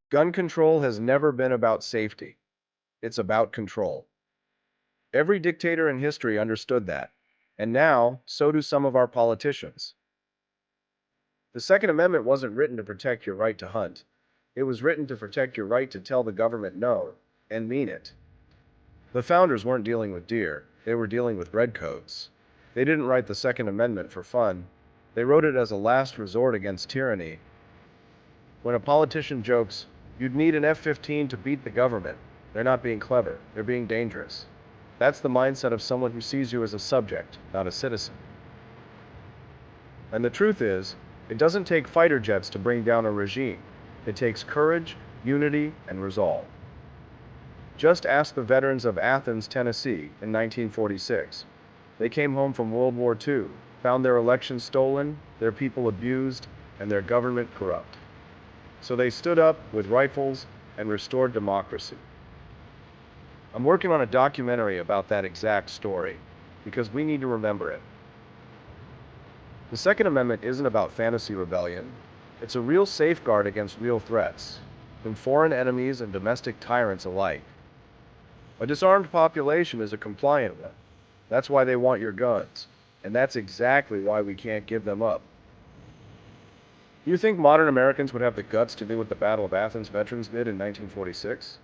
Gun control has never been about safety. It's about control. Every dictator in history understood that. And now, so do some of our politicians. The Second Amendment wasn't written to protect your right to hunt. It was written to protect your right to tell the government no, and mean it. The founders weren't dealing with deer, they were dealing with redcoats. They didn't write the Second Amendment for fun. They wrote it as a last resort against tyranny. When a politician jokes, "You'd need an F-15 to beat the government," they're not being clever, they're being dangerous. That's the mindset of someone who sees you as a subject, not a citizen. And the truth is, it doesn't take fighter jets to bring down a regime. It takes courage, unity, and resolve. Just ask the veterans of Athens, Tennessee, in 1946. They came home from World War II, found their election stolen, their people abused, and their government corrupt. So they stood up with rifles and restored democracy. I'm working on a documentary about that exact story, because we need to remember it. The Second Amendment isn't about fantasy rebellion. It's a real safeguard against real threats, from foreign enemies and domestic tyrants alike. A disarmed population is a compliant one. That's why they want your guns, and that's exactly why we can't give them up. You think modern Americans would have the guts to do what the Battle of Athens veterans did in 1946?